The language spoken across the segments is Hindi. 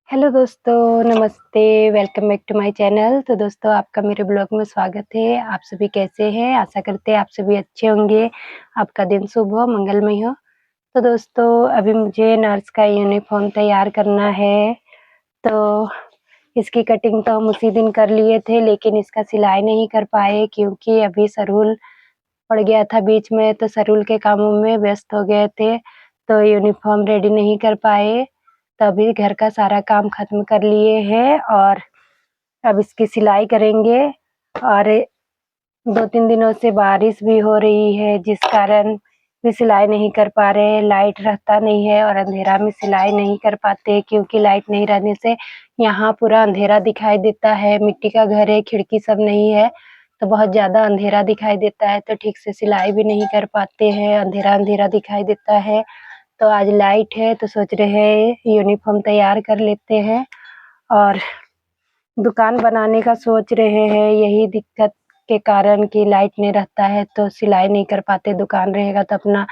हेलो दोस्तों, नमस्ते, welcome back to my channel. तो दोस्तों आपका मेरे ब्लॉग में स्वागत है। आप सभी कैसे हैं? आशा करते हैं आप सभी अच्छे होंगे, आपका दिन शुभ हो, मंगलमय हो। तो दोस्तों अभी मुझे नर्स का यूनिफ़ॉर्म तैयार करना है, तो इसकी कटिंग तो हम उसी दिन कर लिए थे, लेकिन इसका सिलाई नहीं कर पाए क्योंकि अभी शेड्यूल पड़ गया था बीच में, तो शेड्यूल के कामों में व्यस्त हो गए थे, तो यूनिफ़ॉर्म रेडी नहीं कर पाए। तभी घर का सारा काम खत्म कर लिए हैं और अब इसकी सिलाई करेंगे। और 2-3 दिनों से बारिश भी हो रही है, जिस कारण भी सिलाई नहीं कर पा रहे हैं। लाइट रहता नहीं है और अंधेरा में सिलाई नहीं कर पाते, क्योंकि लाइट नहीं रहने से यहाँ पूरा अंधेरा दिखाई देता है। मिट्टी का घर है, खिड़की सब नहीं है, तो बहुत ज़्यादा अंधेरा दिखाई देता है, तो ठीक से सिलाई भी नहीं कर पाते हैं, अंधेरा-अंधेरा दिखाई देता है। तो आज लाइट है, तो सोच रहे हैं यूनिफ़ॉर्म तैयार कर लेते हैं और दुकान बनाने का सोच रहे हैं। यही दिक्कत के कारण कि लाइट नहीं रहता है, तो सिलाई नहीं कर पाते। दुकान रहेगा तो अपना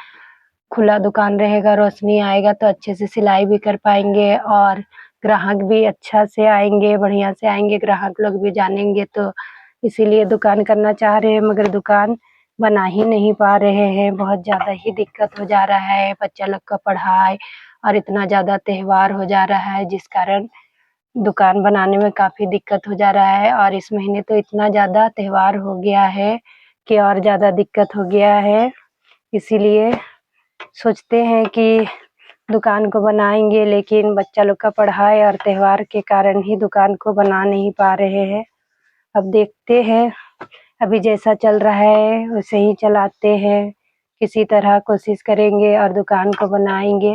खुला दुकान रहेगा, रोशनी आएगा तो अच्छे से सिलाई भी कर पाएँगे और ग्राहक भी अच्छा से आएँगे, बढ़िया से आएँगे, ग्राहक लोग भी जानेंगे। तो इसीलिए दुकान करना चाह रहे हैं, मगर दुकान बना ही नहीं पा रहे हैं। बहुत ज़्यादा ही दिक्कत हो जा रहा है, बच्चा लोग का पढ़ाई और इतना ज़्यादा त्योहार हो जा रहा है, जिस कारण दुकान बनाने में काफ़ी दिक्कत हो जा रहा है। और इस महीने तो इतना ज़्यादा त्योहार हो गया है कि और ज़्यादा दिक्कत हो गया है। इसीलिए सोचते हैं कि दुकान को बनाएँगे, लेकिन बच्चा लोग का पढ़ाई और त्योहार के कारण ही दुकान को बना नहीं पा रहे हैं। अब देखते हैं, अभी जैसा चल रहा है वैसे ही चलाते हैं। किसी तरह कोशिश करेंगे और दुकान को बनाएँगे।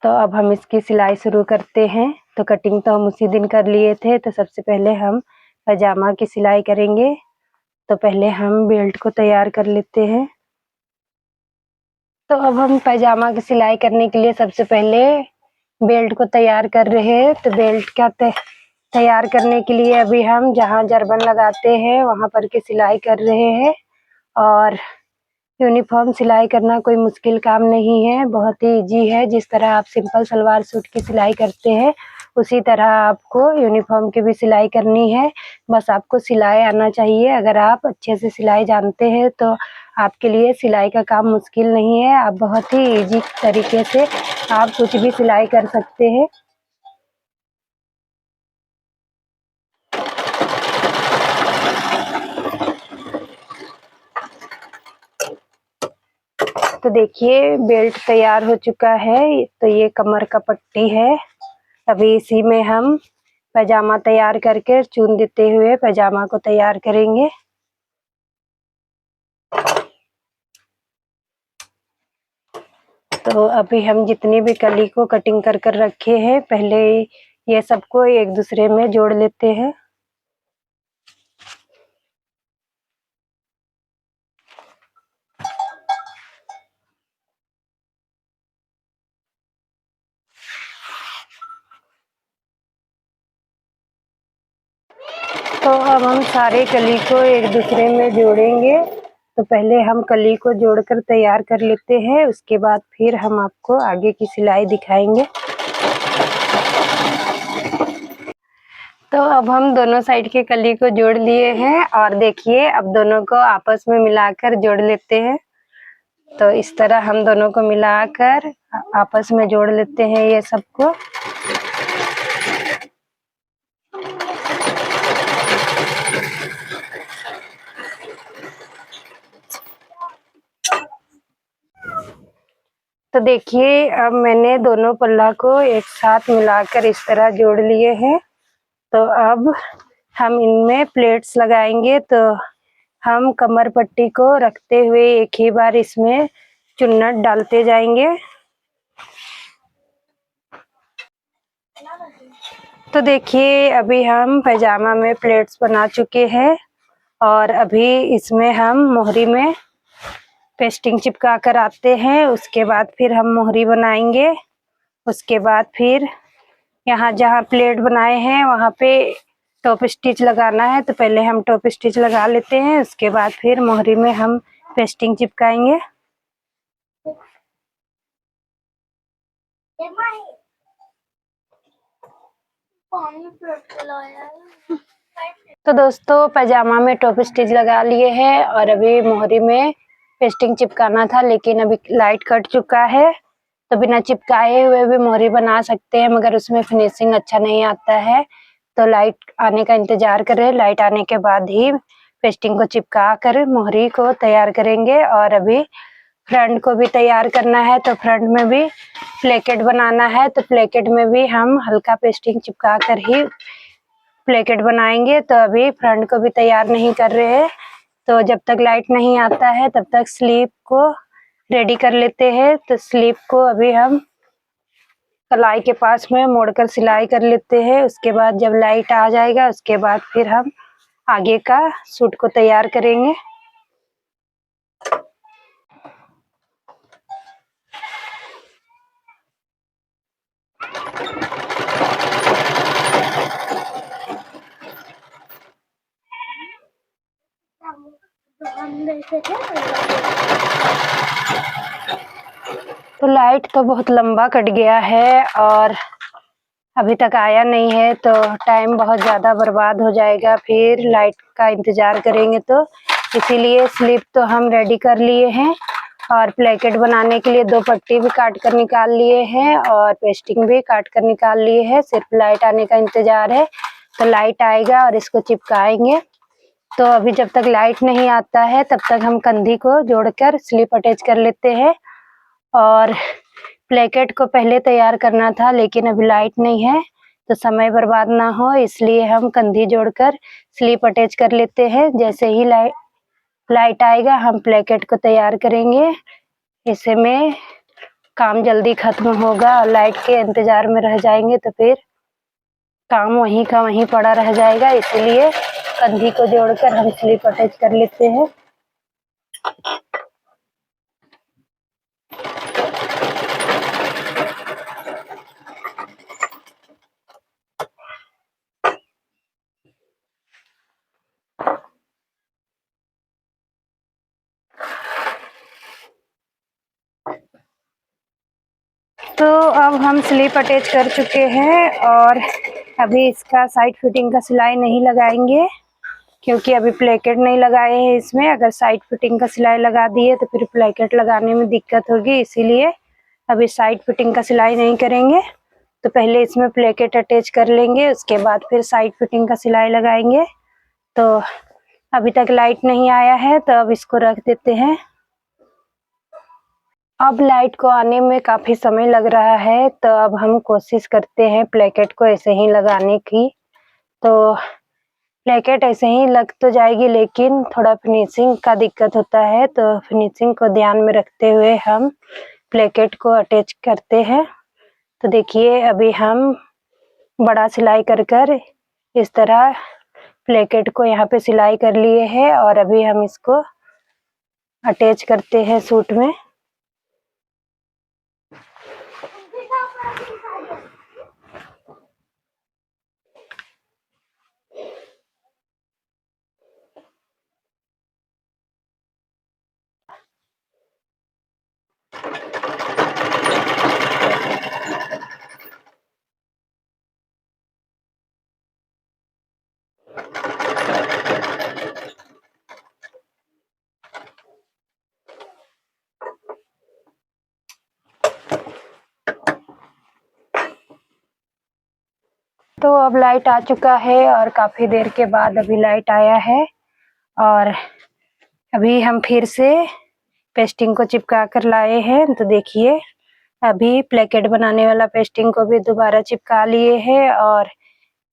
तो अब हम इसकी सिलाई शुरू करते हैं। तो कटिंग तो हम उसी दिन कर लिए थे, तो सबसे पहले हम पैजामा की सिलाई करेंगे। तो पहले हम बेल्ट को तैयार कर लेते हैं। तो अब हम पैजामा की सिलाई करने के लिए सबसे पहले बेल्ट को तैयार कर रहे हैं। तो बेल्ट का तैयार करने के लिए अभी हम जहाँ जरबन लगाते हैं वहाँ पर की सिलाई कर रहे हैं। और यूनिफ़ॉर्म सिलाई करना कोई मुश्किल काम नहीं है, बहुत ही ईज़ी है। जिस तरह आप सिंपल सलवार सूट की सिलाई करते हैं, उसी तरह आपको यूनिफ़ॉर्म की भी सिलाई करनी है। बस आपको सिलाई आना चाहिए। अगर आप अच्छे से सिलाई जानते हैं, तो आपके लिए सिलाई का काम मुश्किल नहीं है। आप बहुत ही ईज़ी तरीके से आप कुछ भी सिलाई कर सकते हैं। तो देखिए बेल्ट तैयार हो चुका है। तो ये कमर का पट्टी है। अभी इसी में हम पैजामा तैयार करके चुन देते हुए पैजामा को तैयार करेंगे। तो अभी हम जितनी भी कली को कटिंग कर कर रखे हैं, पहले ये सबको एक दूसरे में जोड़ लेते हैं। तो अब हम सारे कली को एक दूसरे में जोड़ेंगे। तो पहले हम कली को जोड़कर तैयार कर लेते हैं, उसके बाद फिर हम आपको आगे की सिलाई दिखाएंगे। तो अब हम दोनों साइड के कली को जोड़ लिए हैं और देखिए अब दोनों को आपस में मिलाकर जोड़ लेते हैं। तो इस तरह हम दोनों को मिलाकर आपस में जोड़ लेते हैं ये सबको। तो देखिए अब मैंने दोनों पल्ला को एक साथ मिलाकर इस तरह जोड़ लिए हैं। तो अब हम इनमें प्लेट्स लगाएंगे। तो हम कमर पट्टी को रखते हुए एक ही बार इसमें चुन्नट डालते जाएंगे। तो देखिए अभी हम पैजामा में प्लेट्स बना चुके हैं और अभी इसमें हम मोहरी में पेस्टिंग चिपका कर आते हैं। उसके बाद फिर हम मोहरी बनाएंगे। उसके बाद फिर यहाँ जहाँ प्लेट बनाए हैं वहाँ पे टॉप स्टिच लगाना है। तो पहले हम टॉप स्टिच लगा लेते हैं, उसके बाद फिर मोहरी में हम पेस्टिंग चिपकाएंगे। तो दोस्तों पैजामा में टॉप स्टिच लगा लिए हैं और अभी मोहरी में पेस्टिंग चिपकाना था, लेकिन अभी लाइट कट चुका है तो बिना चिपकाए हुए भी मोहरी बना सकते हैं, मगर उसमें फिनिशिंग अच्छा नहीं आता है। तो लाइट आने का इंतजार कर रहे हैं, लाइट आने के बाद ही पेस्टिंग को चिपका कर मोहरी को तैयार करेंगे। और अभी फ्रंट को भी तैयार करना है, तो फ्रंट में भी प्लेकेट बनाना है, तो प्लेकेट में भी हम हल्का पेस्टिंग चिपका कर ही प्लेकेट बनाएंगे। तो अभी फ्रंट को भी तैयार नहीं कर रहे हैं, तो जब तक लाइट नहीं आता है तब तक स्लीव को रेडी कर लेते हैं। तो स्लीव को अभी हम कलाई के पास में मोड़कर सिलाई कर लेते हैं। उसके बाद जब लाइट आ जाएगा उसके बाद फिर हम आगे का सूट को तैयार करेंगे। तो लाइट तो बहुत लंबा कट गया है और अभी तक आया नहीं है, तो टाइम बहुत ज़्यादा बर्बाद हो जाएगा, फिर लाइट का इंतज़ार करेंगे। तो इसीलिए स्लीव तो हम रेडी कर लिए हैं और प्लेकेट बनाने के लिए 2 पट्टी भी काट कर निकाल लिए हैं और पेस्टिंग भी काट कर निकाल लिए हैं। सिर्फ लाइट आने का इंतज़ार है, तो लाइट आएगा और इसको चिपकाएंगे। तो अभी जब तक लाइट नहीं आता है तब तक हम कंधी को जोड़कर स्लीव अटैच कर लेते हैं। और प्लेकेट को पहले तैयार करना था, लेकिन अभी लाइट नहीं है तो समय बर्बाद ना हो, इसलिए हम कंधी जोड़कर स्लीव अटैच कर लेते हैं। जैसे ही लाइट आएगा हम प्लेकेट को तैयार करेंगे। ऐसे में काम जल्दी खत्म होगा और लाइट के इंतजार में रह जाएंगे तो फिर काम वहीं का वहीं पड़ा रह जाएगा, इसीलिए कंधी को जोड़कर हम स्लीव अटैच कर लेते हैं। तो अब हम स्लीव अटैच कर चुके हैं और अभी इसका साइड फिटिंग का सिलाई नहीं लगाएंगे, क्योंकि अभी प्लेकेट नहीं लगाए हैं इसमें। अगर साइड फिटिंग का सिलाई लगा दिए तो फिर प्लेकेट लगाने में दिक्कत होगी, इसीलिए अभी साइड फिटिंग का सिलाई नहीं करेंगे। तो पहले इसमें प्लेकेट अटैच कर लेंगे, उसके बाद फिर साइड फिटिंग का सिलाई लगाएंगे। तो अभी तक लाइट नहीं आया है तो अब इसको रख देते हैं। अब लाइट को आने में काफी समय लग रहा है, तो अब हम कोशिश करते हैं प्लेकेट को ऐसे ही लगाने की। तो प्लेकेट ऐसे ही लग तो जाएगी, लेकिन थोड़ा फिनिशिंग का दिक्कत होता है, तो फिनिशिंग को ध्यान में रखते हुए हम प्लेकेट को अटैच करते हैं। तो देखिए अभी हम बड़ा सिलाई कर इस तरह प्लेकेट को यहाँ पे सिलाई कर लिए हैं और अभी हम इसको अटैच करते हैं सूट में। तो अब लाइट आ चुका है और काफी देर के बाद अभी लाइट आया है और अभी हम फिर से पेस्टिंग को चिपका कर लाए हैं। तो देखिए अभी प्लेकेट बनाने वाला पेस्टिंग को भी दोबारा चिपका लिए हैं और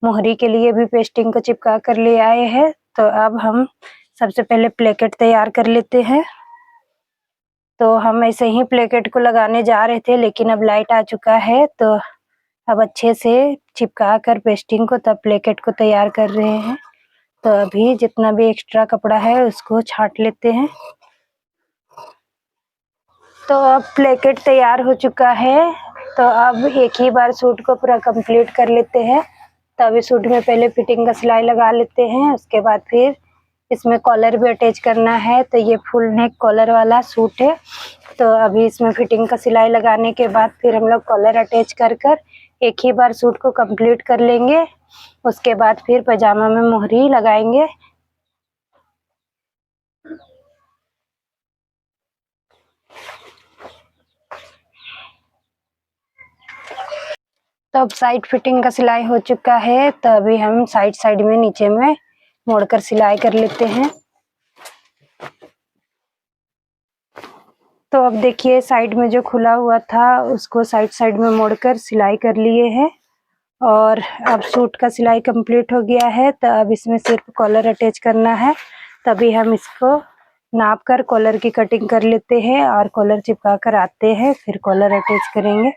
मोहरी के लिए भी पेस्टिंग को चिपका कर ले आए हैं। तो अब हम सबसे पहले प्लेकेट तैयार कर लेते हैं। तो हम ऐसे ही प्लेकेट को लगाने जा रहे थे, लेकिन अब लाइट आ चुका है तो अब अच्छे से चिपका कर पेस्टिंग को तब प्लेकेट को तैयार कर रहे हैं। तो अभी जितना भी एक्स्ट्रा कपड़ा है उसको छांट लेते हैं। तो अब प्लेकेट तैयार हो चुका है, तो अब एक ही बार सूट को पूरा कंप्लीट कर लेते हैं। तो अभी सूट में पहले फिटिंग का सिलाई लगा लेते हैं, उसके बाद फिर इसमें कॉलर भी अटैच करना है। तो ये फुल नेक कॉलर वाला सूट है, तो अभी इसमें फिटिंग का सिलाई लगाने के बाद फिर हम लोग कॉलर अटैच कर एक ही बार सूट को कंप्लीट कर लेंगे, उसके बाद फिर पजामा में मोहरी लगाएंगे। तो अब साइड फिटिंग का सिलाई हो चुका है, तो अभी हम साइड में नीचे में मोड़कर सिलाई कर लेते हैं। तो अब देखिए साइड में जो खुला हुआ था उसको साइड में मोड़कर सिलाई कर लिए हैं और अब सूट का सिलाई कंप्लीट हो गया है। तो अब इसमें सिर्फ कॉलर अटैच करना है, तभी हम इसको नाप कर कॉलर की कटिंग कर लेते हैं और कॉलर चिपका कर आते हैं, फिर कॉलर अटैच करेंगे।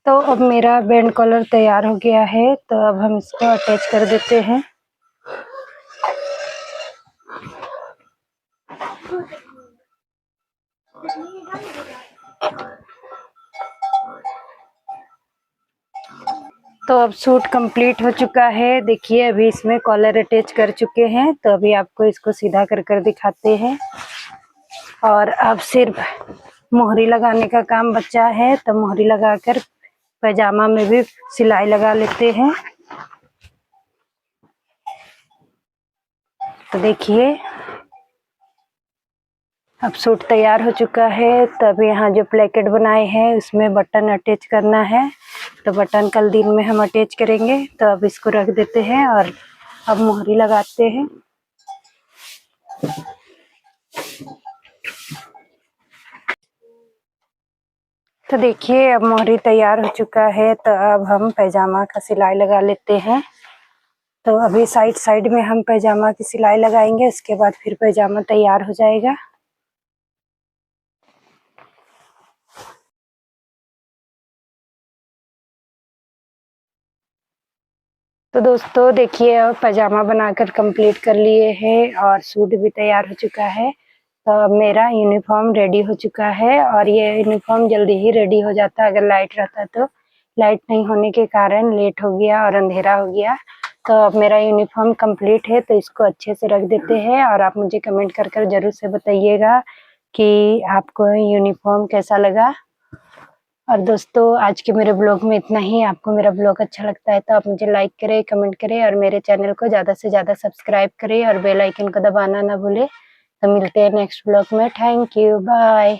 तो अब मेरा बैंड कॉलर तैयार हो गया है, तो अब हम इसको अटैच कर देते हैं। तो अब सूट कंप्लीट हो चुका है। देखिए अभी इसमें कॉलर अटैच कर चुके हैं, तो अभी आपको इसको सीधा कर दिखाते हैं। और अब सिर्फ मोहरी लगाने का काम बचा है, तो मोहरी लगाकर पजामा में भी सिलाई लगा लेते हैं। तो देखिए अब सूट तैयार हो चुका है। तब यहाँ जो प्लेकेट बनाए हैं उसमें बटन अटैच करना है, तो बटन कल दिन में हम अटैच करेंगे। तो अब इसको रख देते हैं और अब मोहरी लगाते हैं। तो देखिए अब मोहरी तैयार हो चुका है, तो अब हम पैजामा का सिलाई लगा लेते हैं। तो अभी साइड में हम पैजामा की सिलाई लगाएंगे, उसके बाद फिर पैजामा तैयार हो जाएगा। तो दोस्तों देखिए अब पजामा बनाकर कंप्लीट कर लिए हैं और सूट भी तैयार हो चुका है। तो अब मेरा यूनिफॉर्म रेडी हो चुका है और ये यूनिफॉर्म जल्दी ही रेडी हो जाता अगर लाइट रहता, तो लाइट नहीं होने के कारण लेट हो गया और अंधेरा हो गया। तो अब मेरा यूनिफॉर्म कंप्लीट है, तो इसको अच्छे से रख देते हैं और आप मुझे कमेंट कर जरूर से बताइएगा कि आपको यूनिफॉर्म कैसा लगा। और दोस्तों आज के मेरे ब्लॉग में इतना ही। आपको मेरा ब्लॉग अच्छा लगता है तो आप मुझे लाइक करें, कमेंट करें और मेरे चैनल को ज़्यादा से ज़्यादा सब्सक्राइब करें और बेल आइकन को दबाना ना भूलें। तो मिलते हैं नेक्स्ट ब्लॉग में। Thank you, bye.